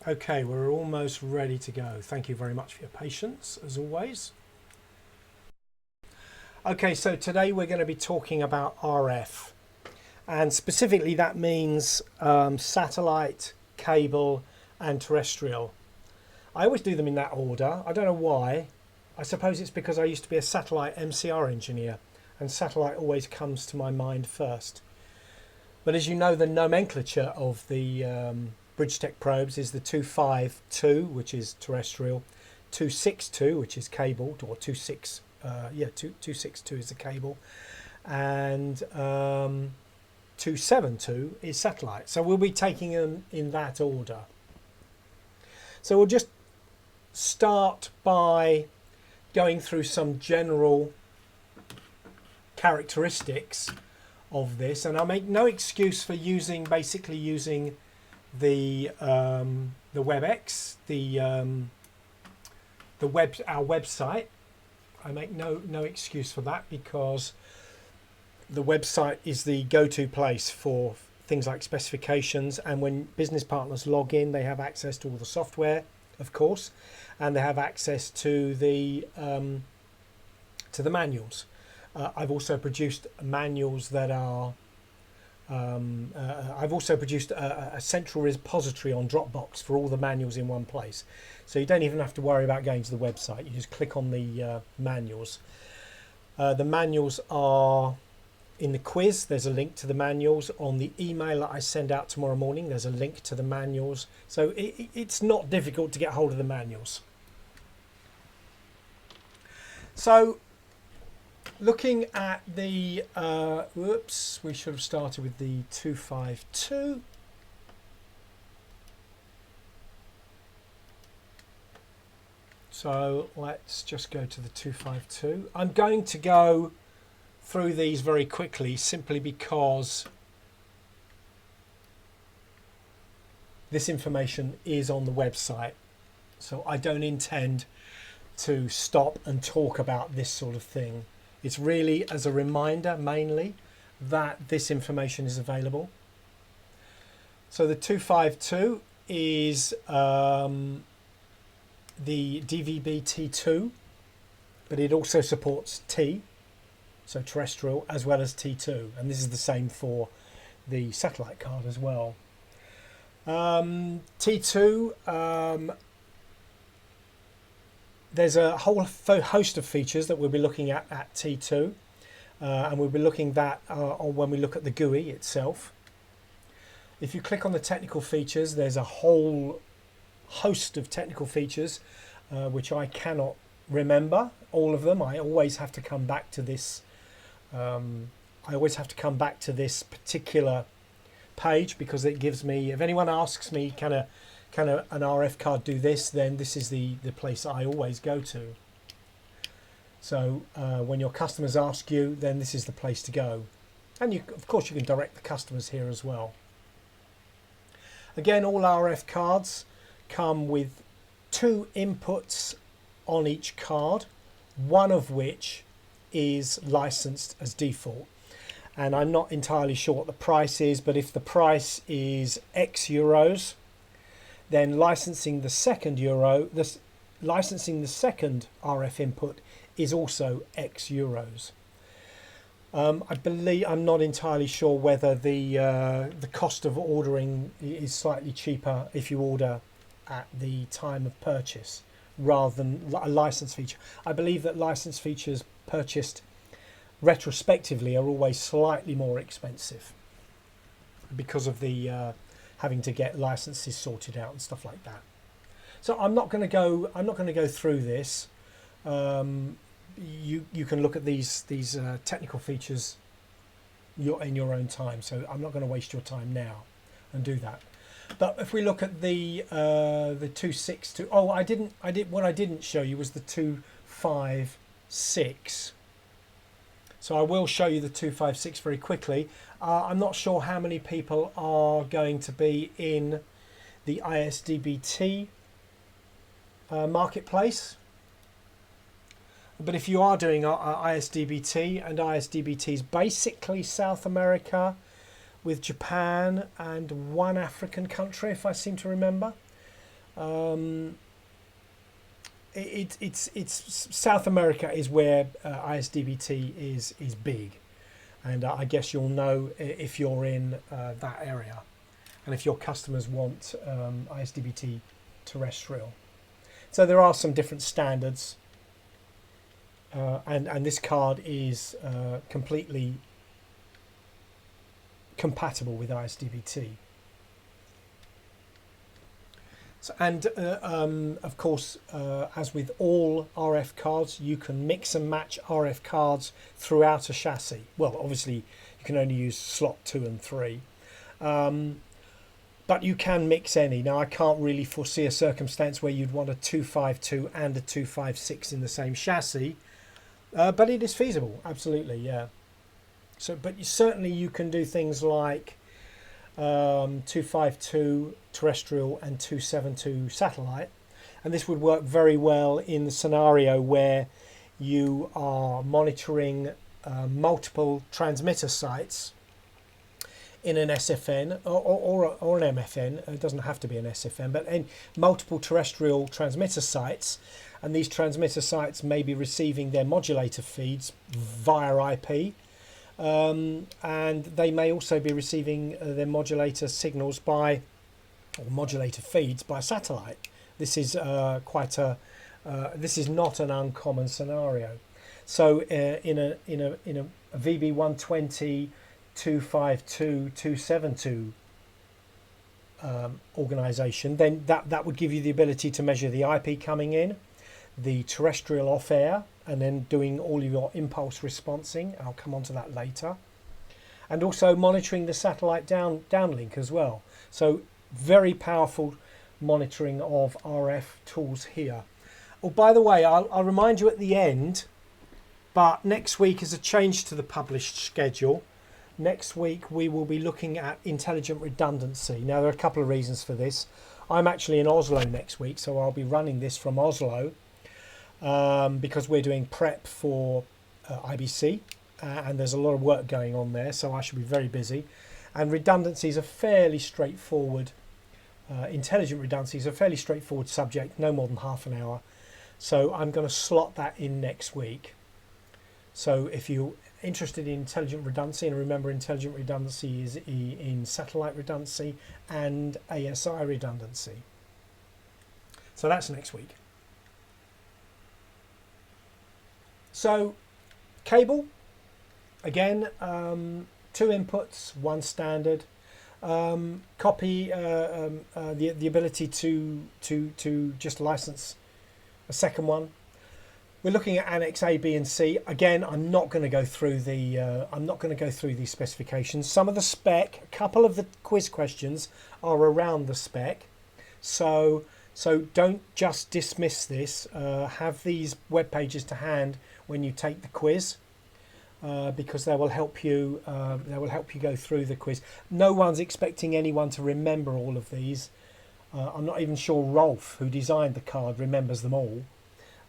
Okay, we're almost ready to go. Thank you very much for your patience, as always. Okay, so today we're going to be talking about RF, and specifically that means satellite, cable, and terrestrial. I always do them in that order. I don't know why. I suppose it's because I used to be a satellite MCR engineer, and satellite always comes to my mind first. But as you know, the nomenclature of the Bridgetech probes is the 252, which is terrestrial, 262, which is cabled, or 262 is the cable, and 272 is satellite. So we'll be taking them in that order. So we'll just start by going through some general characteristics of this, and I'll make no excuse for basically using the WebEx, our website. I make no excuse for that, because the website is the go-to place for things like specifications, and when business partners log in, they have access to all the software, of course, and they have access to the manuals. I've also produced manuals that are I've also produced a central repository on Dropbox for all the manuals in one place, so you don't even have to worry about going to the website. You just click on the manuals. The manuals are in the quiz. There's a link to the manuals. On the email that I send out tomorrow morning, there's a link to the manuals, so it's not difficult to get hold of the manuals. So looking at the whoops, we should have started with the 252. So let's just go to the 252. I'm going to go through these very quickly, simply because this information is on the website, so I don't intend to stop and talk about this sort of thing. It's really as a reminder mainly that this information is available. So the 252 is the DVB-T2, but it also supports T, so terrestrial, as well as T2, and this is the same for the satellite card as well. T2, there's a whole host of features that we'll be looking at T2, and we'll be looking at that when we look at the GUI itself. If you click on the technical features, there's a whole host of technical features which I cannot remember all of them. I always have to come back to this. Particular page, because it gives me, if anyone asks me, can an RF card do this, then this is the place I always go to. So when your customers ask you, then this is the place to go. And of course you can direct the customers here as well. Again, all RF cards come with 2 inputs on each card, one of which is licensed as default. And I'm not entirely sure what the price is, but if the price is X euros, then licensing the second RF input is also X euros. I believe, I'm not entirely sure whether the cost of ordering is slightly cheaper if you order at the time of purchase rather than a license feature. I believe that license features purchased retrospectively are always slightly more expensive because of the having to get licenses sorted out and stuff like that. So I'm not going to go through this. You can look at these technical features in your own time. So I'm not going to waste your time now and do that. But if we look at the 262, what I didn't show you was the 256. So I will show you the 256 very quickly. I'm not sure how many people are going to be in the ISDB-T marketplace. But if you are doing ISDB-T, and ISDB-T is basically South America with Japan and one African country, if I seem to remember. It's South America is where ISDB-T is big, and I guess you'll know if you're in that area, and if your customers want ISDB-T terrestrial. So there are some different standards, and this card is completely compatible with ISDB-T. So, and of course, as with all RF cards, you can mix and match RF cards throughout a chassis. Well, obviously, you can only use slot 2 and 3. But you can mix any. Now, I can't really foresee a circumstance where you'd want a 252 and a 256 in the same chassis, but it is feasible, absolutely, yeah. So, but certainly you can do things like 252 terrestrial and 272 satellite, and this would work very well in the scenario where you are monitoring multiple transmitter sites in an SFN or an MFN. It doesn't have to be an SFN, but in multiple terrestrial transmitter sites, and these transmitter sites may be receiving their modulator feeds via IP, and they may also be receiving their modulator signals or modulator feeds by satellite. This is this is not an uncommon scenario. So in a VB120 252 272 organization, then that would give you the ability to measure the IP coming in, the terrestrial off air, and then doing all of your impulse responsing. I'll come on to that later, and also monitoring the satellite downlink as well. So very powerful monitoring of RF tools here. Oh, by the way, I'll remind you at the end, but next week is a change to the published schedule. Next week we will be looking at intelligent redundancy. Now, there are a couple of reasons for this. I'm actually in Oslo next week, so I'll be running this from Oslo because we're doing prep for IBC, and there's a lot of work going on there, so I should be very busy. And redundancy is a fairly straightforward, intelligent redundancy is a fairly straightforward subject, no more than half an hour. So I'm going to slot that in next week. So if you're interested in intelligent redundancy, and remember, intelligent redundancy is in satellite redundancy and ASI redundancy. So that's next week. So cable, again, 2 inputs, 1 standard. Copy, the ability to just license a second one. We're looking at Annex A, B, and C. Again, I'm not going to go through these specifications. Some of the spec, a couple of the quiz questions are around the spec, so don't just dismiss this. Have these web pages to hand when you take the quiz, because they will help you. They will help you go through the quiz. No one's expecting anyone to remember all of these. I'm not even sure Rolf, who designed the card, remembers them all.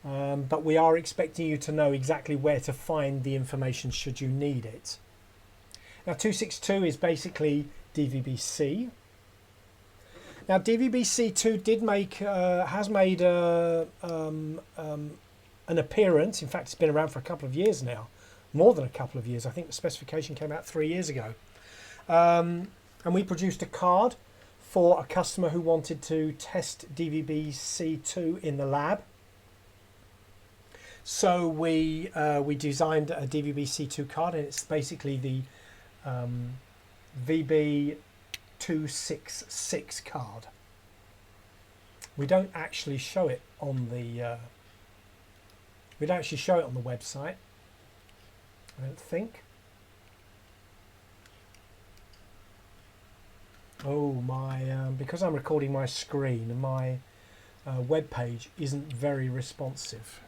But we are expecting you to know exactly where to find the information should you need it. Now, 262 is basically DVB-C. Now, DVB-C2 has made an appearance. In fact, it's been around for a couple of years now, more than a couple of years. I think the specification came out 3 years ago. And we produced a card for a customer who wanted to test DVB-C2 in the lab. So we designed a DVB-C2 card, and it's basically the VB266 card. We don't actually show it on the website, I don't think. Oh, my because I'm recording my screen, my web page isn't very responsive.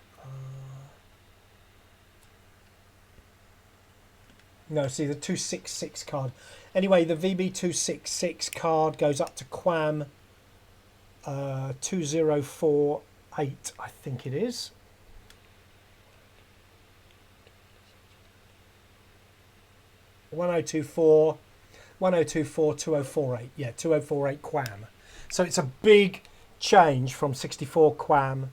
No, see the 266 card. Anyway, the VB266 card goes up to QAM 2048, I think it is. $1024 2048. Yeah, 2048 QAM. So it's a big change from 64 QAM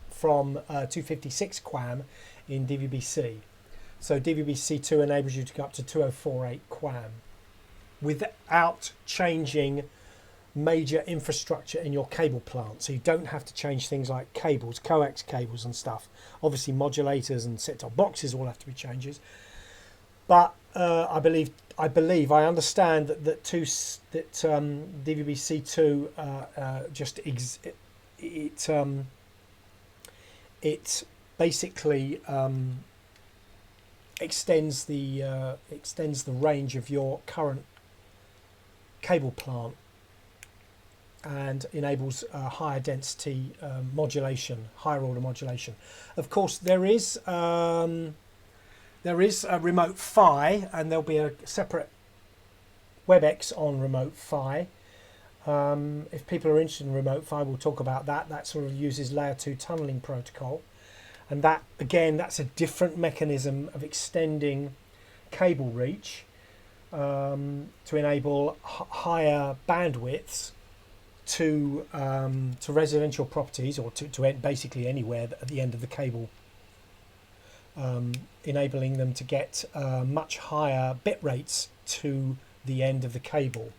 from 256 QAM in DVB-C. So DVB-C2 enables you to go up to 2048 QAM without changing major infrastructure in your cable plant. So you don't have to change things like cables, coax cables and stuff. Obviously modulators and set-top boxes all have to be changes. But I understand that DVB-C2 it basically extends the range of your current cable plant and enables higher density modulation, higher order modulation. Of course, there is a remote PHY, and there'll be a separate WebEx on remote PHY. If people are interested in remote PHY, we'll talk about that. That sort of uses layer 2 tunneling protocol, and that again, that's a different mechanism of extending cable reach to enable higher bandwidths to residential properties, or to basically anywhere at the end of the cable, enabling them to get much higher bit rates to the end of the cable.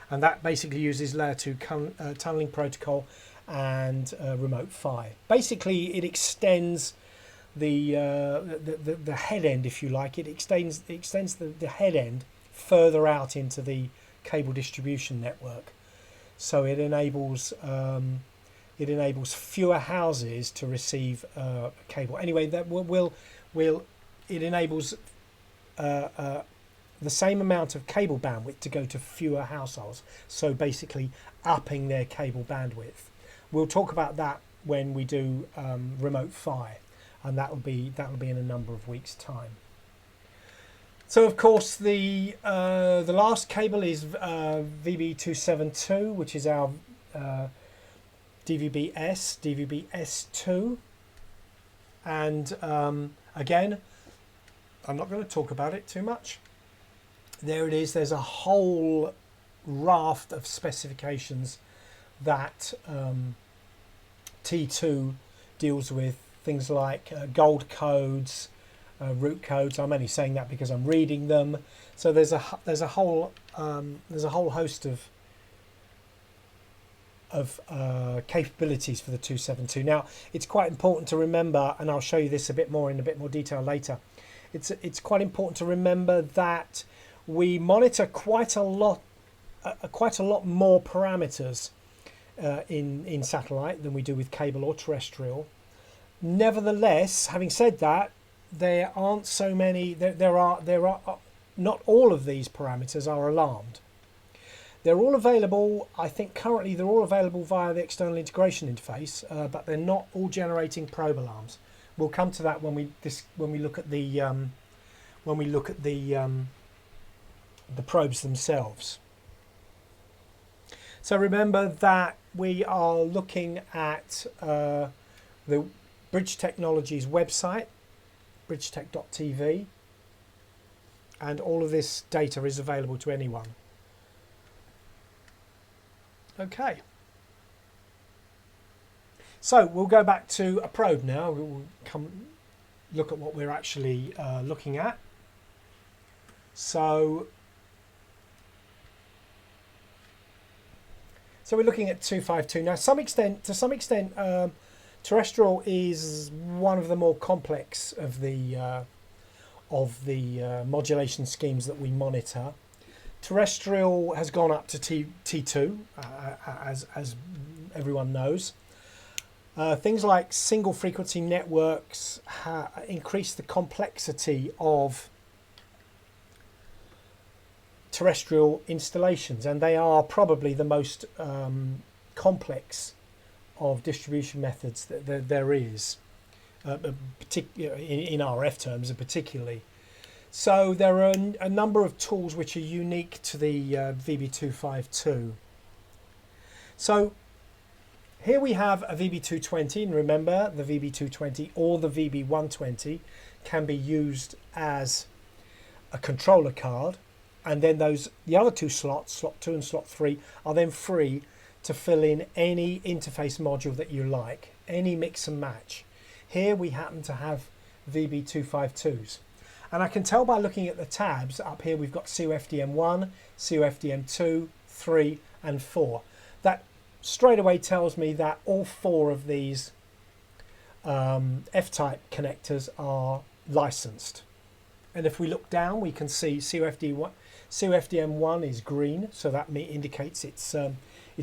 And that basically uses layer 2 tunneling protocol and remote PHY. Basically, it extends the head end, if you like. It extends the head end further out into the cable distribution network. So it enables fewer houses to receive cable. Anyway, that it enables the same amount of cable bandwidth to go to fewer households. So basically, upping their cable bandwidth. We'll talk about that when we do remote PHY, and that'll be in a number of weeks' time. So of course the last cable is VB272, which is our DVB-S, DVB-S2, and again, I'm not going to talk about it too much. There it is. There's a whole raft of specifications that T2 deals with, things like gold codes, root codes. I'm only saying that because I'm reading them. So there's a whole host of capabilities for the 272. Now it's quite important to remember, and I'll show you this in a bit more detail later. It's quite important to remember that we monitor quite a lot more parameters in satellite than we do with cable or terrestrial. Nevertheless, having said that, there aren't so many. There are not all of these parameters are alarmed. They're all available. I think currently they're all available via the external integration interface, but they're not all generating probe alarms. We'll come to that when we look at the probes themselves. So remember that we are looking at the Bridge Technologies website, bridgetech.tv, and all of this data is available to anyone. Okay. So we'll go back to a probe now. We'll come look at what we're actually looking at. So we're looking at 252. Now, to some extent, terrestrial is one of the more complex of the modulation schemes that we monitor. Terrestrial has gone up to T2, as everyone knows. Things like single frequency networks increase the complexity of terrestrial installations, and they are probably the most complex of distribution methods that there is, in RF terms particularly. So there are a number of tools which are unique to the VB252. So here we have a VB220, and remember the VB220 or the VB120 can be used as a controller card, and then the other two slots, slot 2 and slot 3, are then free to fill in any interface module that you like, any mix and match. Here we happen to have VB252s. And I can tell by looking at the tabs up here, we've got COFDM1, COFDM2, 3 and 4. That straight away tells me that all 4 of these F-type connectors are licensed. And if we look down, we can see COFDM1 is green, so that indicates it's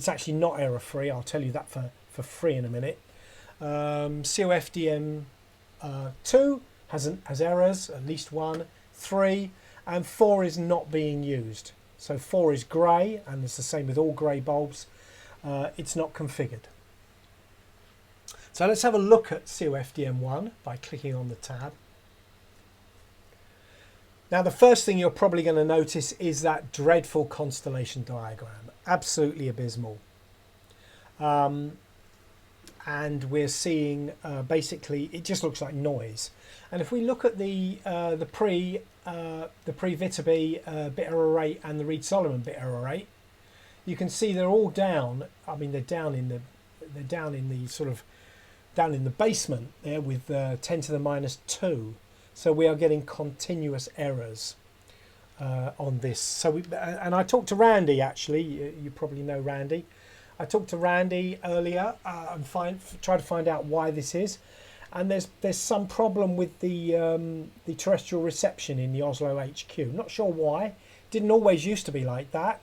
actually not error free. I'll tell you that for free in a minute. COFDM2 has errors, at least 1, 3, and 4 is not being used. So 4 is grey, and it's the same with all grey bulbs. It's not configured. So let's have a look at COFDM1 by clicking on the tab. Now the first thing you're probably going to notice is that dreadful constellation diagram. Absolutely abysmal. And we're seeing basically it just looks like noise. And if we look at the pre-VTB bit error rate and the Reed-Solomon bit error rate, you can see they're all down. I mean, they're down in the basement there with 10 to the minus 2. So we are getting continuous errors on this. So and I talked to Randy, actually. You probably know Randy. I talked to Randy earlier and tried to find out why this is. And there's some problem with the terrestrial reception in the Oslo HQ. Not sure why. Didn't always used to be like that,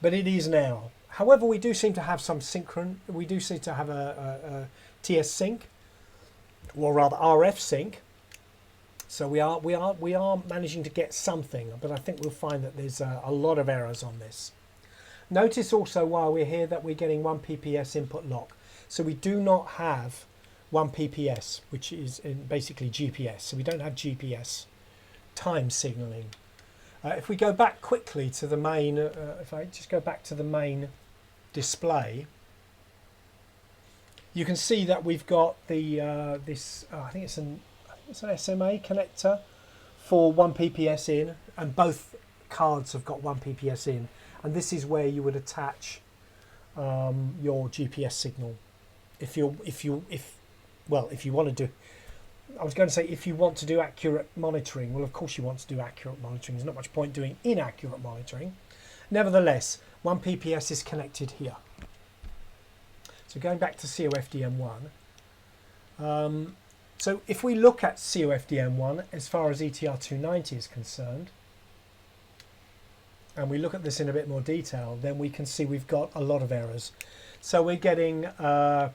but it is now. However, we do seem to have some synchron. We do seem to have a TS sync, or rather RF sync. So we are managing to get something, but I think we'll find that there's a lot of errors on this. Notice also while we're here that we're getting 1 PPS input lock. So we do not have 1 PPS, which is basically GPS. So we don't have GPS time signaling. If we go back quickly to the main, if I just go back to the main display, you can see that we've got the I think it's an SMA connector for 1 PPS in, and both cards have got 1 PPS in, and this is where you would attach your GPS signal if you want to do. I was going to say if you want to do accurate monitoring. Well, of course you want to do accurate monitoring. There's not much point doing inaccurate monitoring. Nevertheless, 1 PPS is connected here. So going back to COFDM1. So if we look at COFDM1 as far as ETR290 is concerned, and we look at this in a bit more detail, then we can see we've got a lot of errors. So we're getting, well,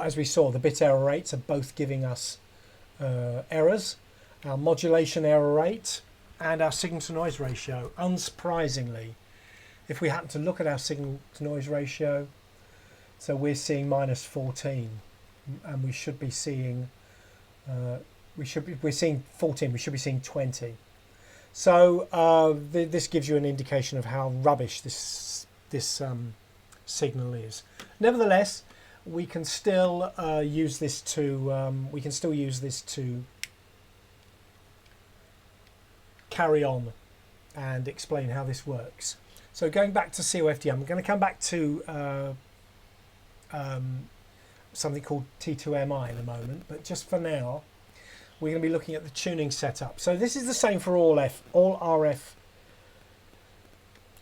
as we saw, the bit error rates are both giving us errors. Our modulation error rate and our signal to noise ratio. Unsurprisingly, if we happen to look at our signal to noise ratio, so we're seeing minus 14. And we should be seeing we're seeing 14, we should be seeing 20. So this gives you an indication of how rubbish this signal is. Nevertheless, we can still use this to carry on and explain how this works. So going back to COFDM, I'm going to come back to something called T2MI in a moment, but just for now we're going to be looking at the tuning setup. So this is the same for all RF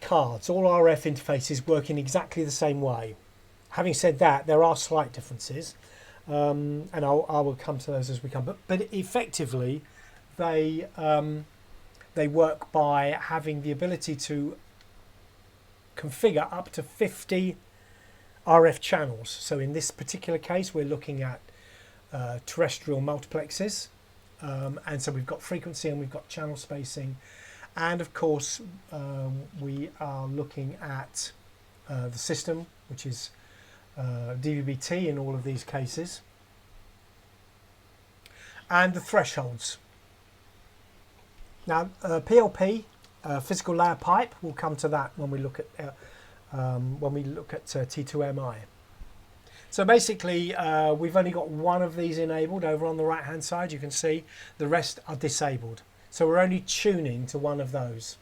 cards. All RF interfaces work in exactly the same way. Having said that, there are slight differences, and I will come to those as we come, but effectively they work by having the ability to configure up to 50 RF channels. So in this particular case, we're looking at terrestrial multiplexes, and so we've got frequency and we've got channel spacing, and of course we are looking at the system, which is DVB-T in all of these cases, and the thresholds. Now PLP, physical layer pipe, we'll come to that when we look at T2MI. So basically we've only got one of these enabled over on the right hand side. You can see the rest are disabled, so we're only tuning to one of those.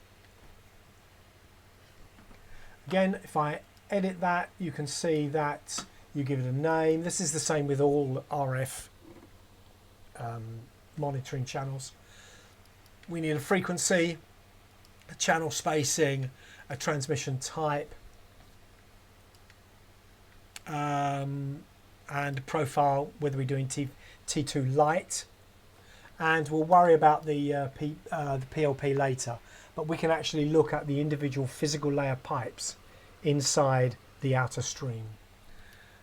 Again, if I edit that, you can see that you give it a name. This is the same with all RF monitoring channels. We need a frequency, a channel spacing, a transmission type, and a profile, whether we're doing T2 light, and we'll worry about the PLP later, but we can actually look at the individual physical layer pipes inside the outer stream.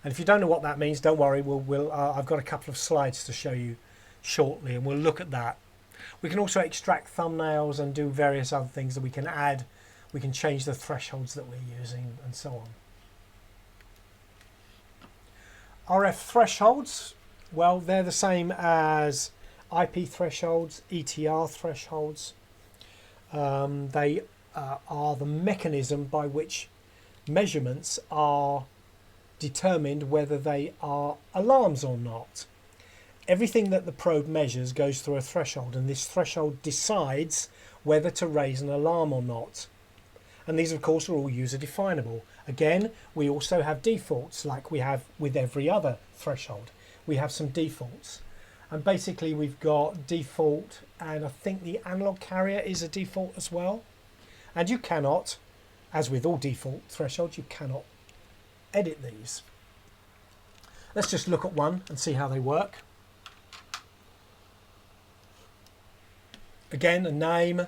And if you don't know what that means, don't worry, I've got a couple of slides to show you shortly, and we'll look at that. We can also extract thumbnails and do various other things that we can add. We can change the thresholds that we're using and so on. RF thresholds, well, they're the same as IP thresholds, ETR thresholds. They are the mechanism by which measurements are determined whether they are alarms or not. Everything that the probe measures goes through a threshold, and this threshold decides whether to raise an alarm or not. And these, of course, are all user definable. Again, we also have defaults like we have with every other threshold. We have some defaults. And basically we've got default, and I think the analog carrier is a default as well. And you cannot, as with all default thresholds, you cannot edit these. Let's just look at one and see how they work. Again, a name,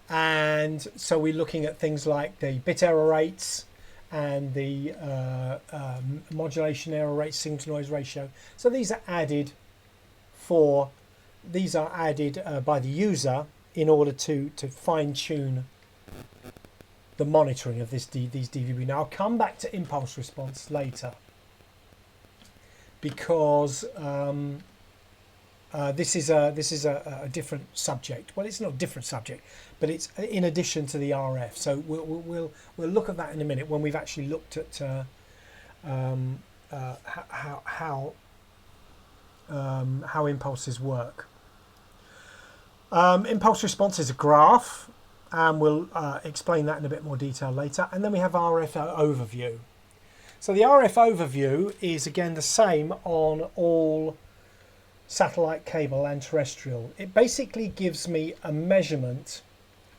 and so we're looking at things like the bit error rates and the modulation error rate, signal to noise ratio. So these are added by the user in order to fine tune the monitoring of these DVB. Now I'll come back to impulse response later, because this is a different subject. Well, it's not a different subject, but it's in addition to the RF. So we'll look at that in a minute when we've actually looked at how impulses work. Impulse response is a graph, and we'll explain that in a bit more detail later. And then we have RF overview. So the RF overview is again the same on all satellite, cable and terrestrial. It basically gives me a measurement,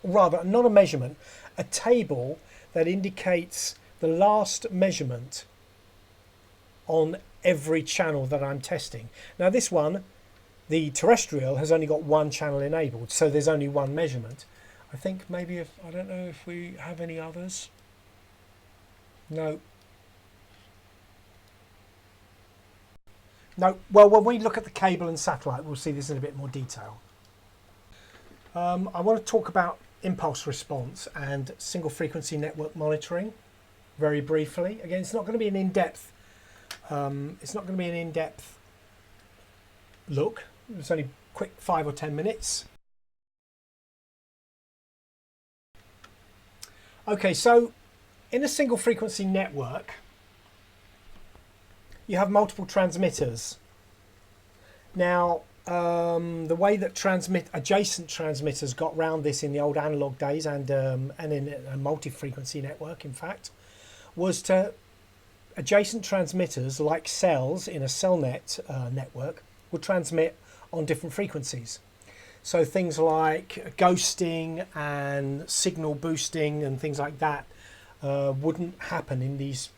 rather not a measurement, a table that indicates the last measurement on every channel that I'm testing. Now this one, the terrestrial, has only got one channel enabled, so there's only one measurement. I think maybe I don't know if we have any others. No. No, well, when we look at the cable and satellite, we'll see this in a bit more detail. I want to talk about impulse response and single frequency network monitoring very briefly. Again, it's not going to be an in-depth. It's not going to be an in-depth look. It's only quick 5 or 10 minutes. Okay, so in a single frequency network, you have multiple transmitters. Now, the way that adjacent transmitters got round this in the old analog days, and in a multi-frequency network, in fact, was to adjacent transmitters, like cells in a cellnet network, would transmit on different frequencies. So things like ghosting and signal boosting and things like that wouldn't happen in these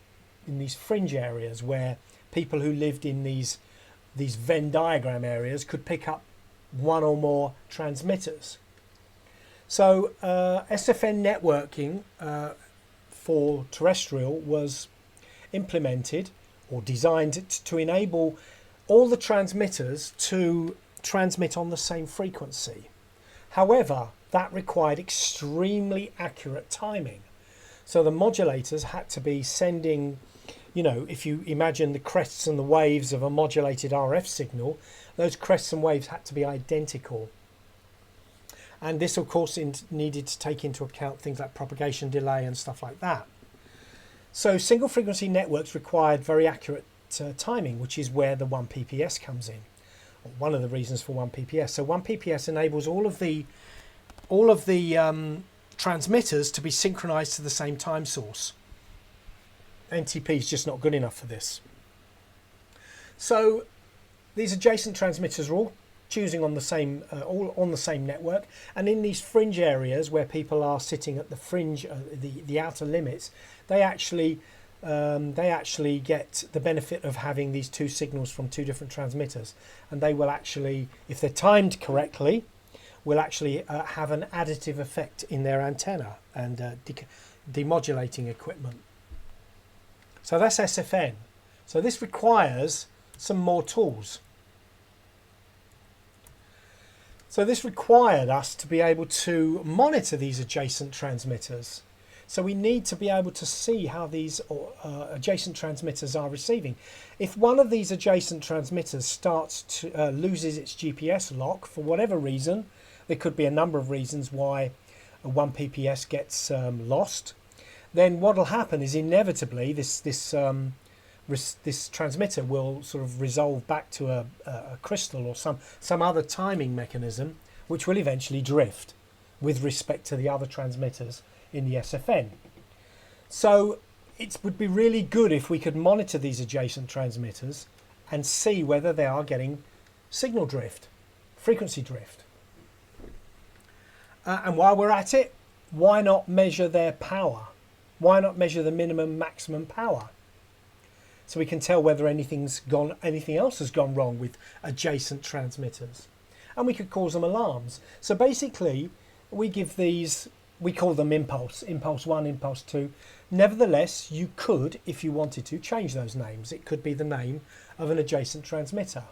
fringe areas where people who lived in these Venn diagram areas could pick up one or more transmitters. So SFN networking for terrestrial was implemented or designed to enable all the transmitters to transmit on the same frequency. However, that required extremely accurate timing. So the modulators had to be sending, you know, if you imagine the crests and the waves of a modulated RF signal, those crests and waves had to be identical. And this, of course, needed to take into account things like propagation delay and stuff like that. So single frequency networks required very accurate timing, which is where the 1 PPS comes in. Or one of the reasons for 1 PPS. So 1 PPS enables all of the transmitters to be synchronized to the same time source. NTP is just not good enough for this. So these adjacent transmitters are all choosing on the same, all on the same network, and in these fringe areas where people are sitting at the fringe, the outer limits, they actually get the benefit of having these two signals from two different transmitters, and they will actually, if they're timed correctly, will actually have an additive effect in their antenna and demodulating equipment. So that's SFN. So this requires some more tools. So this required us to be able to monitor these adjacent transmitters. So we need to be able to see how these adjacent transmitters are receiving. If one of these adjacent transmitters starts to loses its GPS lock for whatever reason, there could be a number of reasons why one PPS gets lost, then what will happen is inevitably this transmitter will sort of resolve back to a crystal or some other timing mechanism, which will eventually drift with respect to the other transmitters in the SFN. So it would be really good if we could monitor these adjacent transmitters and see whether they are getting signal drift, frequency drift. And while we're at it, why not measure their power? Why not measure the minimum maximum power? So we can tell whether anything else has gone wrong with adjacent transmitters. And we could cause them alarms. So basically, we give these, we call them impulse 1, impulse 2. Nevertheless, you could, if you wanted to, change those names. It could be the name of an adjacent transmitter.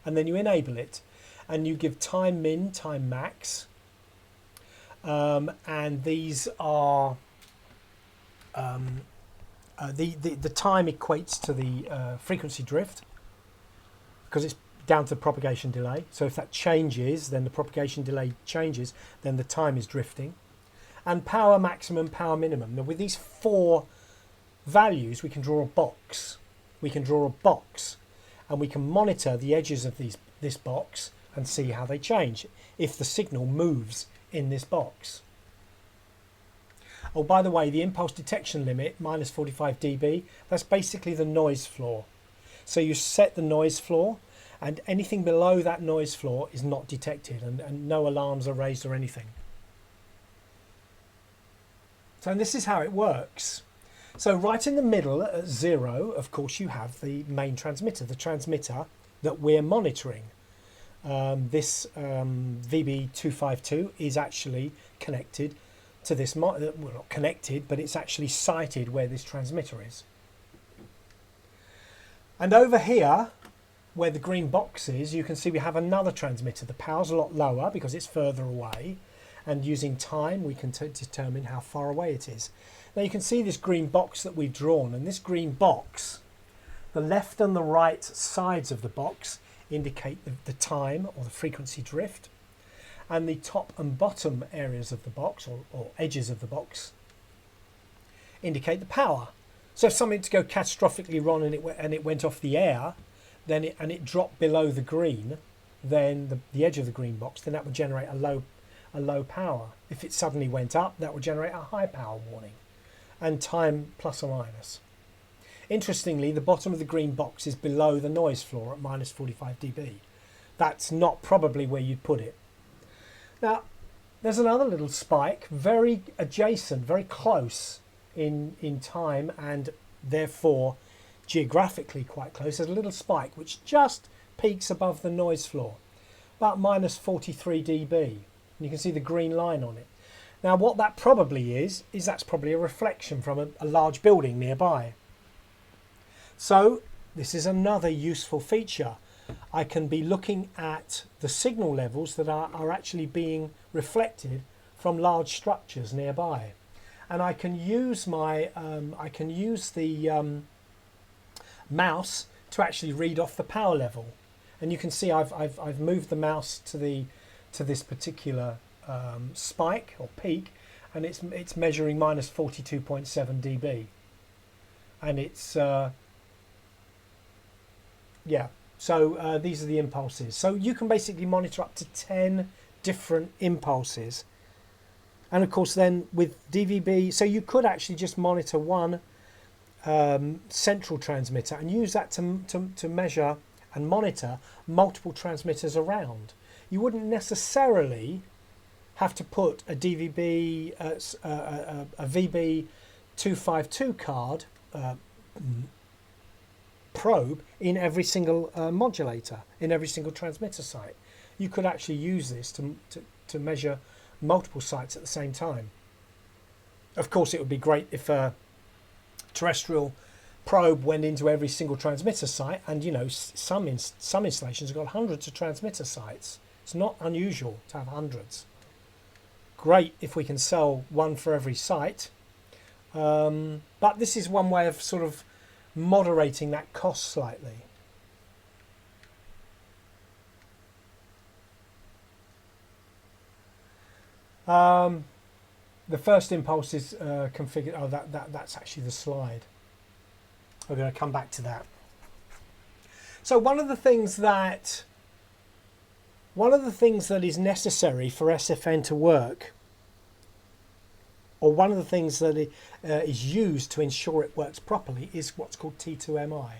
And then you enable it. And you give time min, time max. And these are... the time equates to the frequency drift because it's down to the propagation delay. So if that changes, then the propagation delay changes, then the time is drifting. And power maximum, power minimum. Now with these 4 values, we can draw a box. We can draw a box and we can monitor the edges of this box and see how they change if the signal moves in this box. Oh, by the way, the impulse detection limit, minus 45 dB, that's basically the noise floor. So you set the noise floor, and anything below that noise floor is not detected, and no alarms are raised or anything. So this is how it works. So right in the middle at 0, of course, you have the main transmitter, the transmitter that we're monitoring. This VB252 is actually connected to this, well, not connected, but it's actually sited where this transmitter is. And over here, where the green box is, you can see we have another transmitter. The power's a lot lower because it's further away, and using time we can determine how far away it is. Now you can see this green box that we've drawn, and this green box, the left and the right sides of the box indicate the time or the frequency drift, and the top and bottom areas of the box or edges of the box indicate the power. So if something to go catastrophically wrong and it went off the air, then it dropped below the green, then the edge of the green box, then that would generate a low power. If it suddenly went up, that would generate a high power warning, and time plus or minus. Interestingly, the bottom of the green box is below the noise floor at minus 45 dB. That's not probably where you'd put it. Now, there's another little spike, very adjacent, very close in time, and therefore geographically quite close. There's a little spike which just peaks above the noise floor, about minus 43 dB. And you can see the green line on it. Now, what that probably is that's probably a reflection from a large building nearby. So this is another useful feature. I can be looking at the signal levels that are actually being reflected from large structures nearby, and I can use the mouse to actually read off the power level. And you can see I've moved the mouse to this particular spike or peak, and it's measuring minus 42.7 dB, and it's yeah. So these are the impulses. So you can basically monitor up to 10 different impulses. And of course then with DVB, so you could actually just monitor one central transmitter and use that to measure and monitor multiple transmitters around. You wouldn't necessarily have to put a DVB, a VB252 card probe in every single modulator, in every single transmitter site. You could actually use this to measure multiple sites at the same time. Of course, it would be great if a terrestrial probe went into every single transmitter site, and you know, some installations have got hundreds of transmitter sites. It's not unusual to have hundreds. Great if we can sell one for every site, but this is one way of sort of moderating that cost slightly. The first impulse is configured. Oh, that's actually the slide. We're going to come back to that. So one of the things that is necessary for SFN to work, or one of the things that is used to ensure it works properly, is what's called T2MI.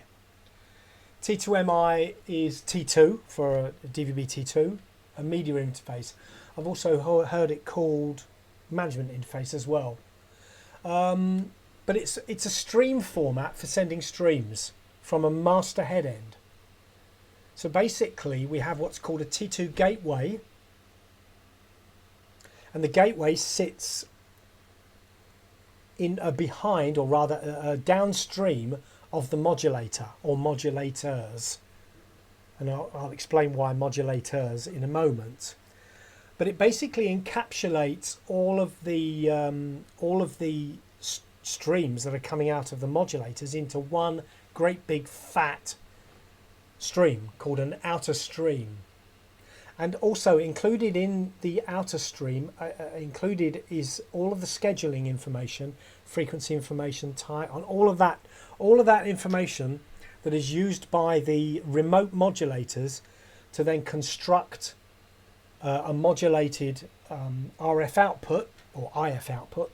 T2MI is T2 for DVB-T2, a media interface. I've also heard it called management interface as well. But it's a stream format for sending streams from a master head end. So basically we have what's called a T2 gateway, and the gateway sits in behind, or rather downstream of the modulator or modulators, and I'll explain why modulators in a moment. But it basically encapsulates all of the streams that are coming out of the modulators into one great big fat stream called an outer stream. And also included in the outer stream included is all of the scheduling information, frequency information, time, on all of that information that is used by the remote modulators to then construct a modulated RF output or IF output,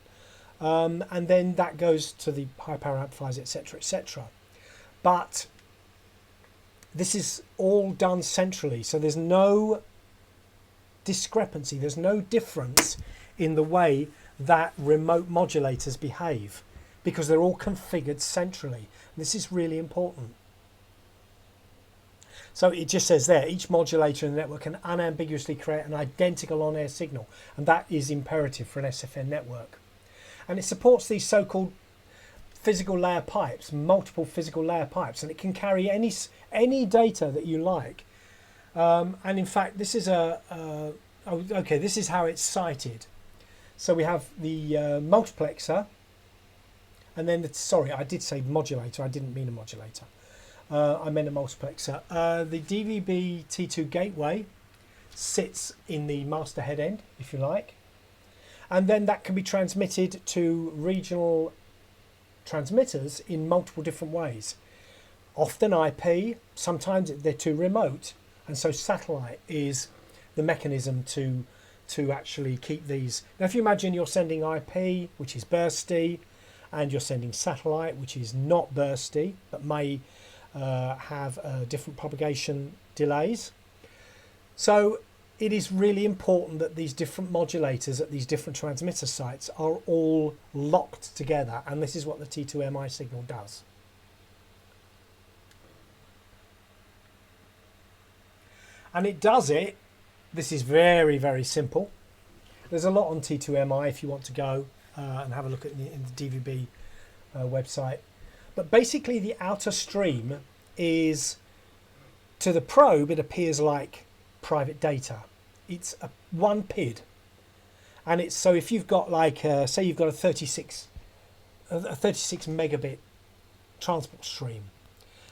and then that goes to the high power amplifiers, etc., etc. But this is all done centrally, so there's no discrepancy, there's no difference in the way that remote modulators behave, because they're all configured centrally. This is really important. So it just says there, each modulator in the network can unambiguously create an identical on-air signal, and that is imperative for an SFN network. And it supports these so-called physical layer pipes, multiple physical layer pipes, and it can carry any data that you like. And in fact, this is this is how it's cited. So we have the multiplexer, and then sorry, I did say modulator. I didn't mean a modulator. I meant a multiplexer. The DVB-T2 gateway sits in the master head end, if you like, and then that can be transmitted to regional transmitters in multiple different ways. Often IP, sometimes they're too remote, and so satellite is the mechanism to actually keep these. Now if you imagine you're sending IP, which is bursty, and you're sending satellite, which is not bursty but may have different propagation delays. So it is really important that these different modulators at these different transmitter sites are all locked together, and this is what the T2MI signal does. And it does it, this is very, very simple. There's a lot on T2MI if you want to go and have a look at in the DVB website. But basically the outer stream is, to the probe, it appears like private data. It's one PID. And it's, so if you've got like, say you've got a 36 megabit transport stream,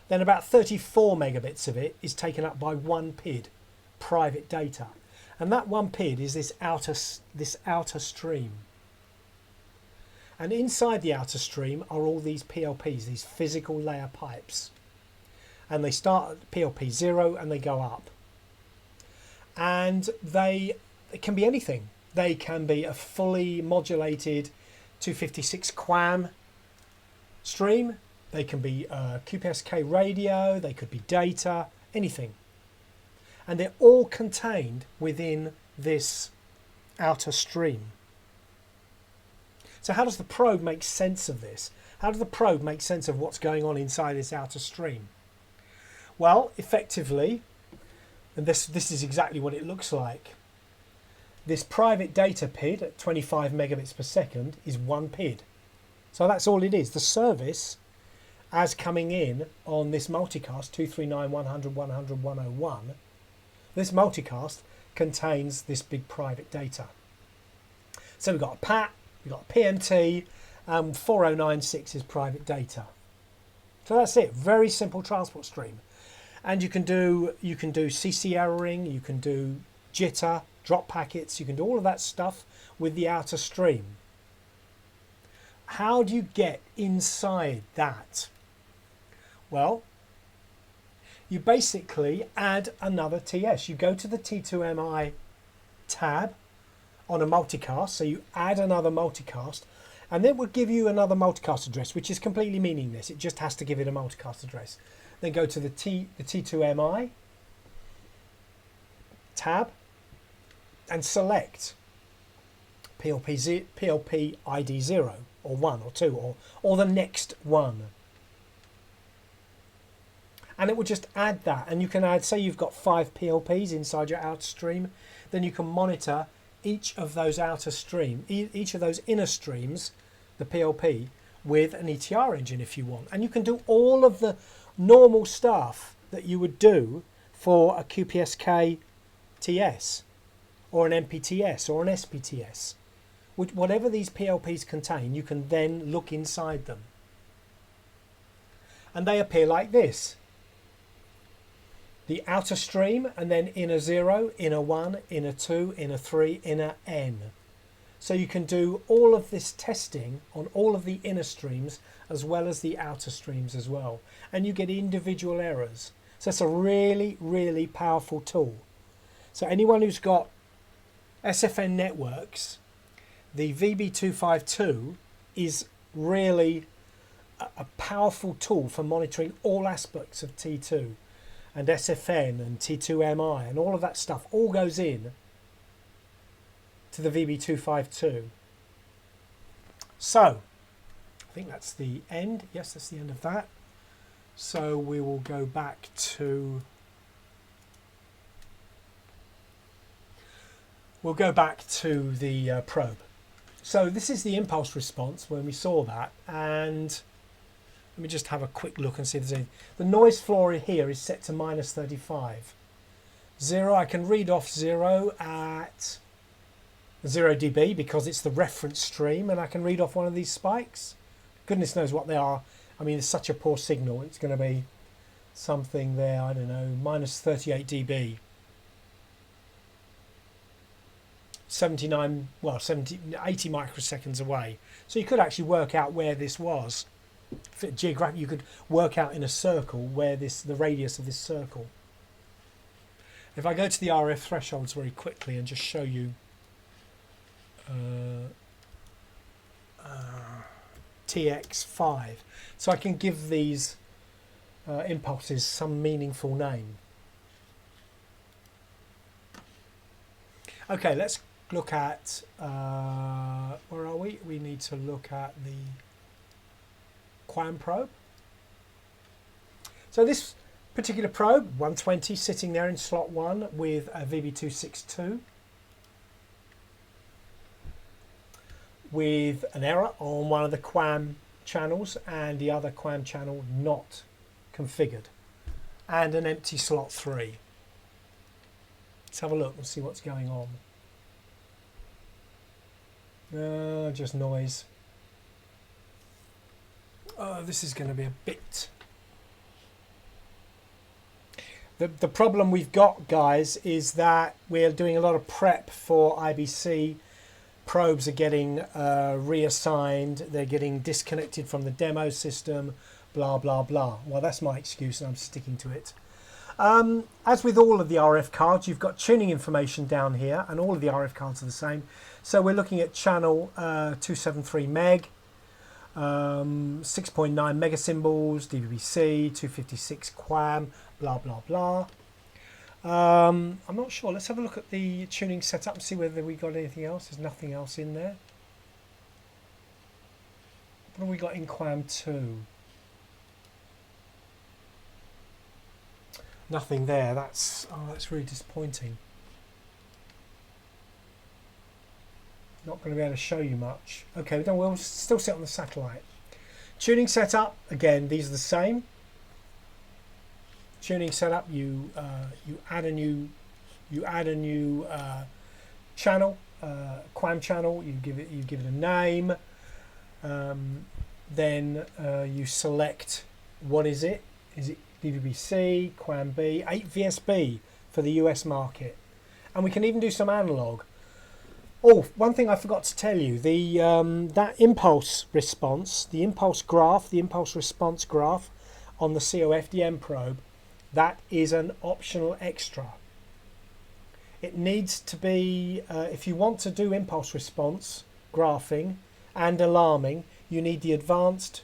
then about 34 megabits of it is taken up by one PID, private data. And that one PID is this outer stream. And inside the outer stream are all these PLPs, these physical layer pipes. And they start at PLP 0 and they go up. And it can be anything. They can be a fully modulated 256 QAM stream. They can be QPSK radio, they could be data, anything. And they're all contained within this outer stream. So how does the probe make sense of this? How does the probe make sense of what's going on inside this outer stream? Well, effectively, and this is exactly what it looks like. This private data PID at 25 megabits per second is one PID. So that's all it is. The service as coming in on this multicast 239, 100, 100, 101, this multicast contains this big private data. So we've got a PAT, we've got a PMT, 4096 is private data. So that's it. Very simple transport stream. And you can do CC erroring, you can do jitter, drop packets, you can do all of that stuff with the outer stream. How do you get inside that? Well, you basically add another TS. You go to the T2MI tab on a multicast, so you add another multicast, and it will give you another multicast address, which is completely meaningless. It just has to give it a multicast address. Then go to the T2MI tab and select PLP ID 0 or 1 or 2 or the next one. And it will just add that, and you can add, say you've got 5 PLPs inside your outer stream, then you can monitor each of those outer stream, each of those inner streams, the PLP, with an ETR engine if you want. And you can do all of the normal stuff that you would do for a QPSK TS or an MPTS or an SPTS. Whatever these PLPs contain, you can then look inside them. And they appear like this. The outer stream, and then inner 0, inner 1, inner 2, inner 3, inner N. So you can do all of this testing on all of the inner streams as well as the outer streams as well. And you get individual errors. So it's a really, really powerful tool. So anyone who's got SFN networks, the VB252 is really a powerful tool for monitoring all aspects of T2. And SFN and T2MI and all of that stuff all goes in to the VB252. So, I think that's the end. Yes, that's the end of that. So we will go back to... We'll go back to the probe. So this is the impulse response when we saw that, and let me just have a quick look and see if there's any. The noise floor here is set to -35. 0, I can read off 0 at 0 dB because it's the reference stream, and I can read off one of these spikes. Goodness knows what they are. I mean, it's such a poor signal. It's going to be something there, I don't know, -38 dB. 79, well, 80 microseconds away. So you could actually work out where this was. Geographically, you could work out in a circle where the radius of this circle. If I go to the RF thresholds very quickly and just show you TX5, so I can give these impulses some meaningful name. Okay, let's look at where are we? We need to look at the QAM probe. So this particular probe, 120, sitting there in slot 1 with a VB262 with an error on one of the QAM channels and the other QAM channel not configured, and an empty slot 3. Let's have a look and see what's going on. Just noise. This is going to be a bit... The problem we've got, guys, is that we're doing a lot of prep for IBC. Probes are getting reassigned. They're getting disconnected from the demo system, blah, blah, blah. Well, that's my excuse and I'm sticking to it. As with all of the RF cards, you've got tuning information down here, and all of the RF cards are the same. So we're looking at channel 273 meg. 6.9 megasymbols, DVB-C, 256 QAM, blah blah blah. I'm not sure. Let's have a look at the tuning setup and see whether we got anything else. There's nothing else in there. What have we got in QAM 2? Nothing there. That's really disappointing. Not going to be able to show you much. Okay, we'll still sit on the satellite. Tuning setup, again, these are the same. Tuning setup, you add a new channel, QAM channel. You give it a name. Then you select what is it? Is it DVB-C, QAM B, 8 VSB for the US market, and we can even do some analog. Oh, one thing I forgot to tell you, the that impulse response, the impulse response graph on the COFDM probe, that is an optional extra. It needs to be, if you want to do impulse response graphing and alarming, you need the advanced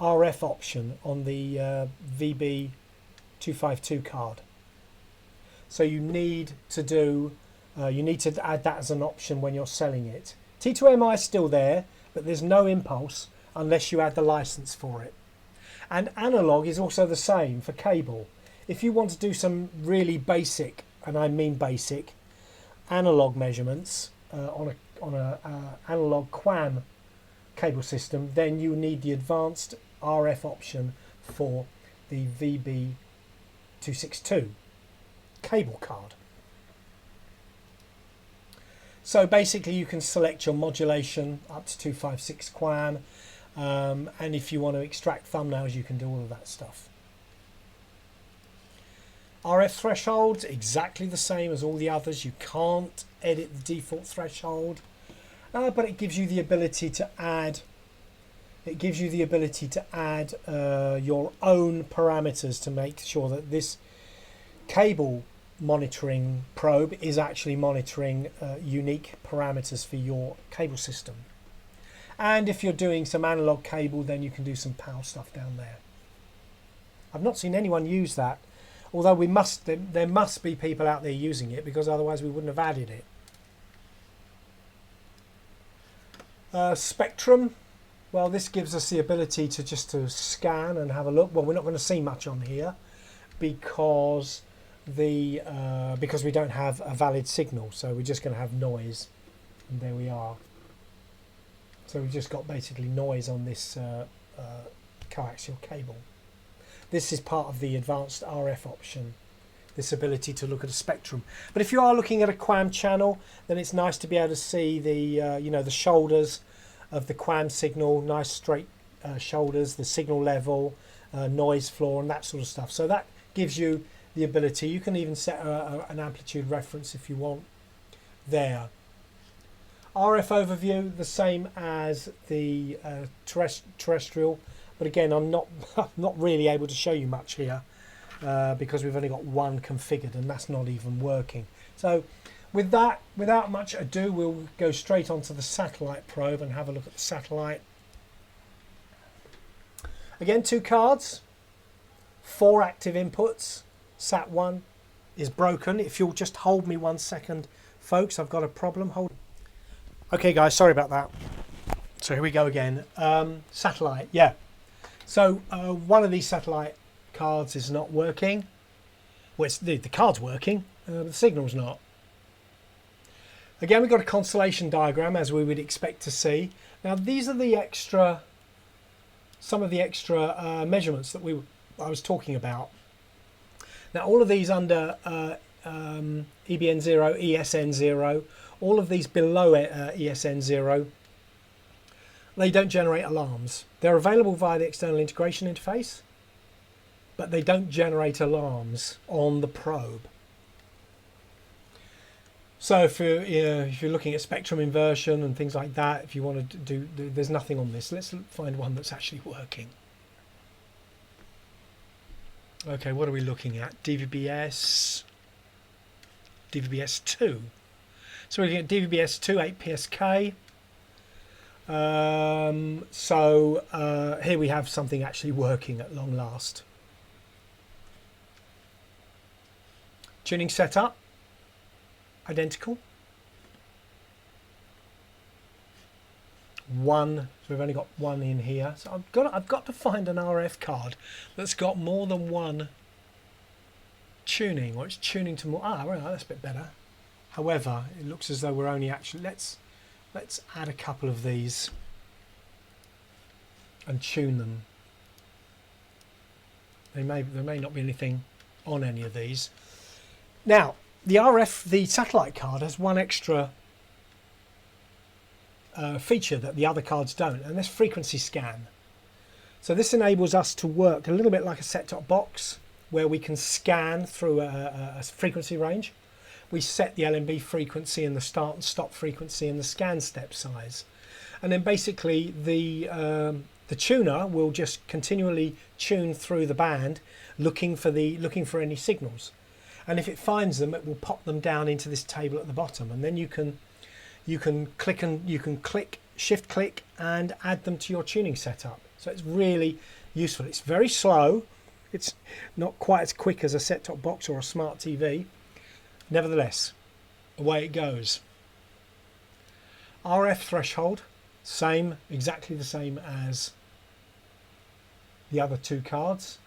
RF option on the VB252 card. So you need to do add that as an option when you're selling it. T2MI is still there, but there's no impulse unless you add the license for it. And analog is also the same for cable. If you want to do some really basic, and I mean basic, analog measurements on a analog QAM cable system, then you need the advanced RF option for the VB262 cable card. So basically you can select your modulation up to 256 QAM, and if you want to extract thumbnails you can do all of that stuff. RF thresholds, exactly the same as all the others. You can't edit the default threshold, but it gives you the ability to add your own parameters to make sure that this cable monitoring probe is actually monitoring unique parameters for your cable system. And if you're doing some analog cable, then you can do some PAL stuff down there. I've not seen anyone use that, although there must be people out there using it, because otherwise we wouldn't have added it. Spectrum, well, this gives us the ability to just scan and have a look. Well, we're not going to see much on here because we don't have a valid signal, so we're just going to have noise, and there we are. So we've just got basically noise on this coaxial cable. This is part of the advanced RF option, this ability to look at a spectrum. But if you are looking at a QAM channel, then it's nice to be able to see the the shoulders of the QAM signal, nice straight shoulders, the signal level, noise floor, and that sort of stuff. So that gives you the ability. You can even set an amplitude reference if you want there. RF overview, the same as the terrestrial, but again I'm not really able to show you much here because we've only got one configured, and that's not even working. So with that, without much ado, we'll go straight onto the satellite probe and have a look at the satellite. Again, 2 cards, 4 active inputs. Sat1 is broken. If you'll just hold me 1 second, folks, I've got a problem. Hold. Okay, guys, sorry about that. So here we go again. Satellite, yeah. So one of these satellite cards is not working. Well, the card's working, but the signal's not. Again, we've got a constellation diagram, as we would expect to see. Now, these are some of the extra measurements that I was talking about. Now, all of these under EBN0, ESN0, all of these below ESN0, they don't generate alarms. They're available via the external integration interface, but they don't generate alarms on the probe. So if you're looking at spectrum inversion and things like that, if you want to do, there's nothing on this. Let's find one that's actually working. Okay, what are we looking at? DVB-S, DVB-S2. So we're looking at DVB-S2, 8 PSK. Here we have something actually working at long last. Tuning setup, identical. One, so we've only got one in here. So I've got to find an RF card that's got more than one tuning, or it's tuning to more. Ah, right, that's a bit better. However, it looks as though we're only actually let's add a couple of these and tune them. There may not be anything on any of these. Now, the satellite card has one extra feature that the other cards don't, and that's frequency scan. So this enables us to work a little bit like a set-top box, where we can scan through a frequency range. We set the LNB frequency and the start and stop frequency and the scan step size, and then basically the tuner will just continually tune through the band, looking for any signals, and if it finds them, it will pop them down into this table at the bottom, and then you can click shift click and add them to your tuning setup. So it's really useful. It's very slow. It's not quite as quick as a set-top box or a smart TV. Nevertheless, away it goes. RF threshold, exactly the same as the other two cards.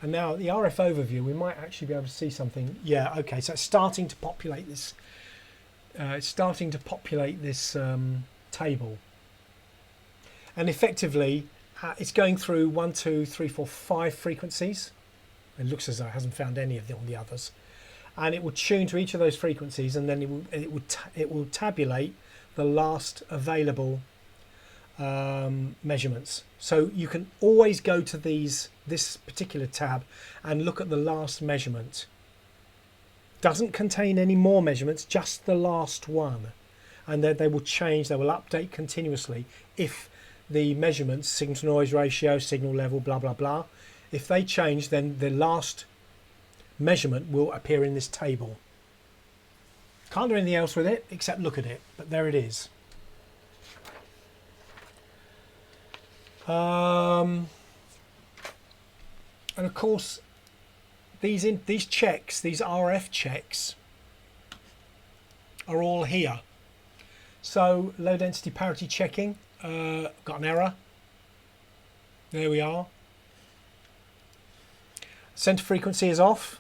And now the RF overview, we might actually be able to see something. Yeah, okay, so it's starting to populate this. Table, and effectively it's going through 1, 2, 3, 4, 5 frequencies. It looks as though it hasn't found any of them on the others, and it will tune to each of those frequencies, and then it will tabulate the last available measurements. So you can always go to this particular tab and look at the last measurement. Doesn't contain any more measurements, just the last one, and then they will change, they will update continuously if the measurements, signal to noise ratio, signal level, blah blah blah, if they change, then the last measurement will appear in this table. Can't do anything else with it except look at it, but there it is. And of course, these checks, these RF checks, are all here. So low density parity checking, got an error. There we are. Center frequency is off.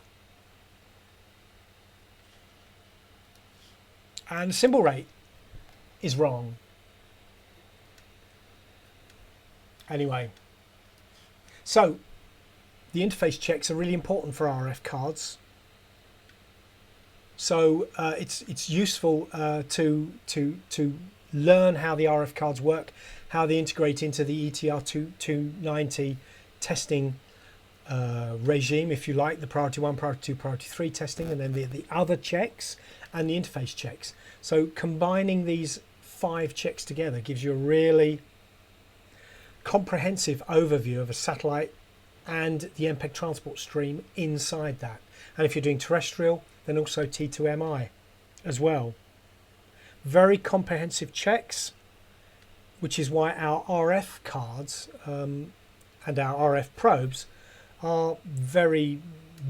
And symbol rate is wrong. Anyway, so the interface checks are really important for RF cards. So it's useful to learn how the RF cards work, how they integrate into the ETR 290 testing regime, if you like, the priority 1, priority 2, priority 3 testing, and then the other checks and the interface checks. So combining these 5 checks together gives you a really comprehensive overview of a satellite and the MPEG transport stream inside that. And if you're doing terrestrial, then also T2MI as well. Very comprehensive checks, which is why our RF cards and our RF probes are very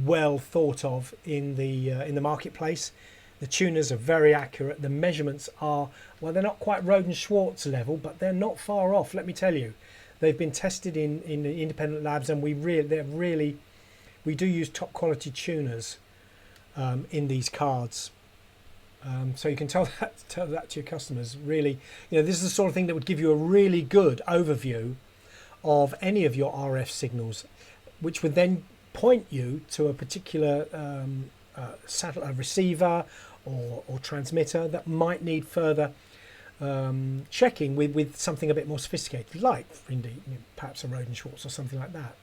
well thought of in the marketplace. The tuners are very accurate. The measurements are, well, they're not quite Roden Schwartz level, but they're not far off, let me tell you. They've been tested in independent labs, and we do use top quality tuners in these cards. So you can tell that to your customers. Really, this is the sort of thing that would give you a really good overview of any of your RF signals, which would then point you to a particular satellite receiver or transmitter that might need further checking with something a bit more sophisticated, like indeed perhaps a Roden Schwartz or something like that.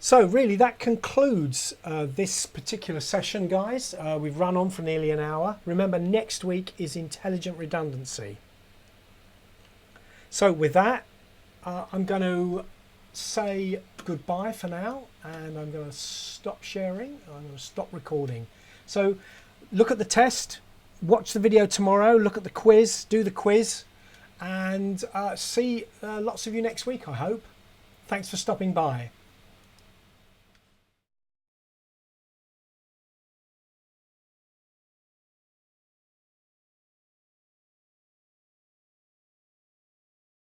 So really that concludes this particular session, guys. We've run on for nearly an hour. Remember, next week is intelligent redundancy. So with that, I'm going to say goodbye for now, and I'm going to stop sharing. I'm going to stop recording. So look at the test, watch the video tomorrow, look at the quiz, do the quiz, and see lots of you next week, I hope. Thanks for stopping by.